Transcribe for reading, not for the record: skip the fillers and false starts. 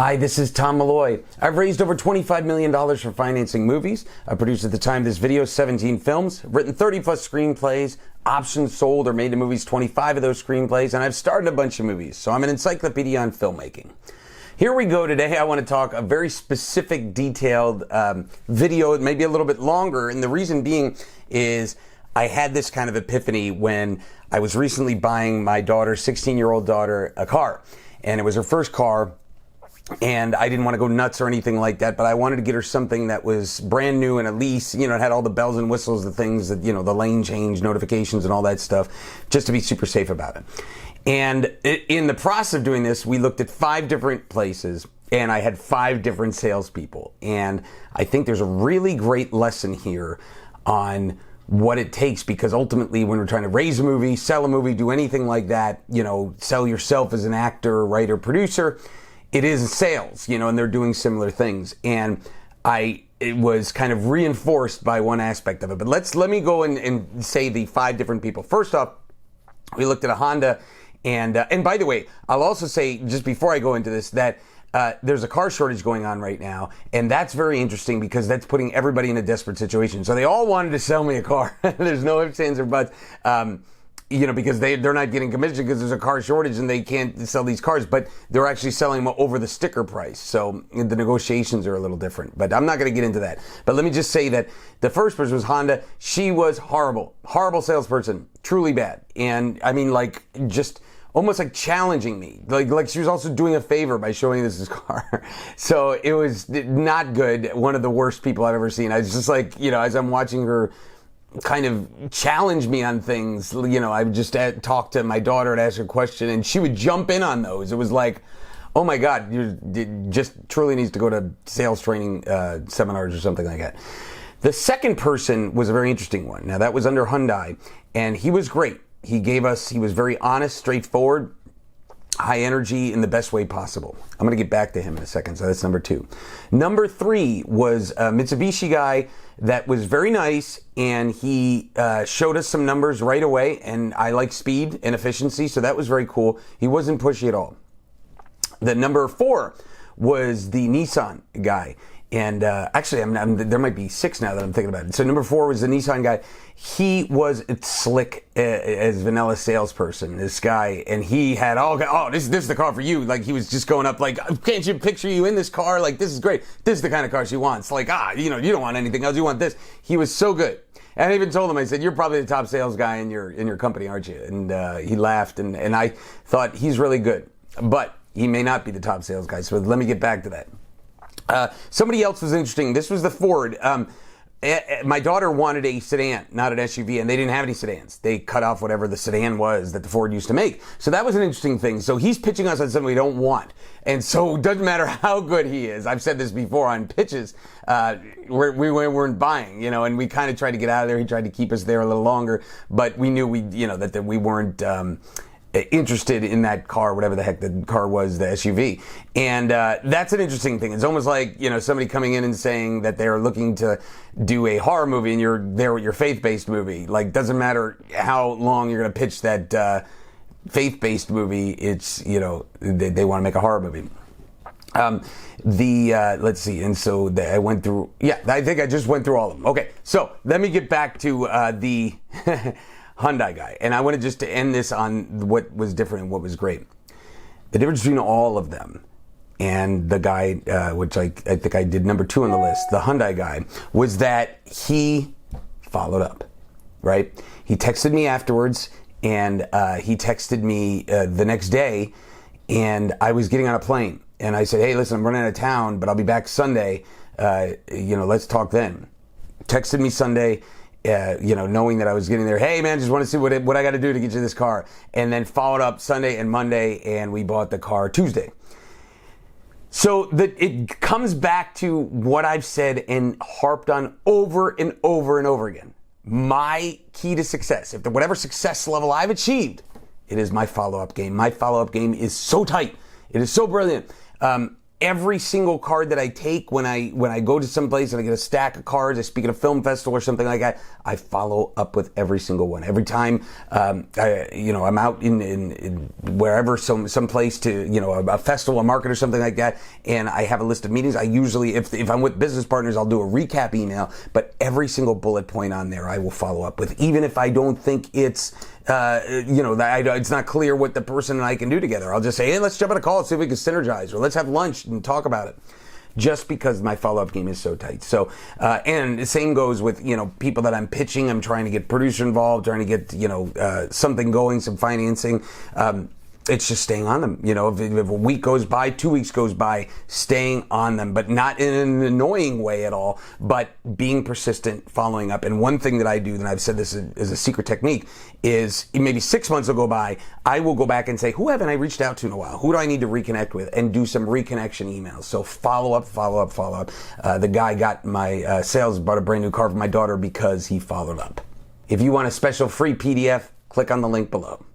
Hi, this is Tom Malloy. I've raised over $25 million for financing movies. I've produced at the time of this video 17 films, written 30 plus screenplays, options sold or made to movies 25 of those screenplays, and I've starred in a bunch of movies, so I'm an encyclopedia on filmmaking. Here we go. Today I want to talk a very specific, detailed video, maybe a little bit longer, and the reason being is I had this kind of epiphany when I was recently buying my daughter, 16-year-old daughter, a car, and it was her first car. And I didn't want to go nuts or anything like that, but I wanted to get her something that was brand new and a lease, it had all the bells and whistles, the things that, the lane change notifications and all that stuff, just to be super safe about it. And in the process of doing this, we looked at 5 different places and I had 5 different salespeople. And I think there's a really great lesson here on what it takes, because ultimately when we're trying to raise a movie, sell a movie, do anything like that, sell yourself as an actor, writer, producer, it is sales, and they're doing similar things. And it was kind of reinforced by one aspect of it. But let me go and say the 5 different people. First off, we looked at a Honda, and by the way, I'll also say, just before I go into this, that there's a car shortage going on right now, and that's very interesting because that's putting everybody in a desperate situation. So they all wanted to sell me a car. There's no ifs, ands, or buts. Because they're not getting commission because there's a car shortage and they can't sell these cars, but they're actually selling them over the sticker price. So the negotiations are a little different, but I'm not going to get into that. But let me just say that the first person was Honda. She was horrible salesperson, truly bad. And I mean, just almost like challenging me. Like she was also doing a favor by showing this car. So it was not good. One of the worst people I've ever seen. I was just like, as I'm watching her kind of challenge me on things, I would just talk to my daughter and ask her a question and she would jump in on those. It was like, oh my God, you just truly needs to go to sales training seminars or something like that. The second person was a very interesting one. Now that was under Hyundai, and he was great. He was very honest, straightforward, high energy in the best way possible. I'm going to get back to him in a second, so that's number 2. Number 3 was a Mitsubishi guy that was very nice, and he showed us some numbers right away, and I like speed and efficiency, so that was very cool. He wasn't pushy at all. The number 4 was the Nissan guy. And actually, there might be 6 now that I'm thinking about it. So number 4 was the Nissan guy. He was slick as vanilla salesperson, this guy. And he had this is the car for you. Like, he was just going up like, can't you picture you in this car? Like, this is great. This is the kind of car she wants. Like, you don't want anything else. You want this. He was so good. And I even told him, I said, you're probably the top sales guy in your company, aren't you? And he laughed. And I thought, he's really good. But he may not be the top sales guy. So let me get back to that. Somebody else was interesting. This was the Ford. My daughter wanted a sedan, not an SUV, and they didn't have any sedans. They cut off whatever the sedan was that the Ford used to make. So that was an interesting thing. So he's pitching us on something we don't want. And so it doesn't matter how good he is. I've said this before on pitches. We weren't buying, and we kind of tried to get out of there. He tried to keep us there a little longer, but we knew that we weren't interested in that car, whatever the heck the car was, the SUV. And that's an interesting thing. It's almost like, somebody coming in and saying that they're looking to do a horror movie and you're there with your faith-based movie. Like, doesn't matter how long you're going to pitch that faith-based movie, it's, they want to make a horror movie. Let's see. And so I went through, I think I just went through all of them. Okay. So let me get back to the Hyundai guy. And I wanted just to end this on what was different and what was great. The difference between all of them and the guy, which I think I did number 2 on the list, the Hyundai guy, was that he followed up, right? He texted me afterwards, and he texted me the next day, and I was getting on a plane. And I said, hey, listen, I'm running out of town, but I'll be back Sunday. Let's talk then. Texted me Sunday, knowing that I was getting there. Hey man, just want to see what I got to do to get you this car. And then followed up Sunday and Monday, and we bought the car Tuesday. So it comes back to what I've said and harped on over and over and over again. My key to success, whatever success level I've achieved, it is my follow-up game. My follow-up game is so tight. It is so brilliant. every single card that I take when I go to some place and I get a stack of cards, I speak at a film festival or something like that, I follow up with every single one. Every time I'm out in wherever, some place to, a festival, a market or something like that, and I have a list of meetings, I usually, if I'm with business partners, I'll do a recap email, but every single bullet point on there I will follow up with, even if I don't think it's it's not clear what the person and I can do together. I'll just say, hey, let's jump on a call and see if we can synergize, or let's have lunch and talk about it. Just because my follow-up game is so tight. So, and the same goes with, people that I'm pitching. I'm trying to get producer involved, trying to get, something going, some financing. It's just staying on them. If a week goes by, 2 weeks goes by, staying on them, but not in an annoying way at all, but being persistent, following up. And one thing that I do, and I've said this is a secret technique, is maybe 6 months will go by, I will go back and say, who haven't I reached out to in a while? Who do I need to reconnect with? And do some reconnection emails. So follow up. The guy got my sales, bought a brand new car for my daughter because he followed up. If you want a special free PDF, click on the link below.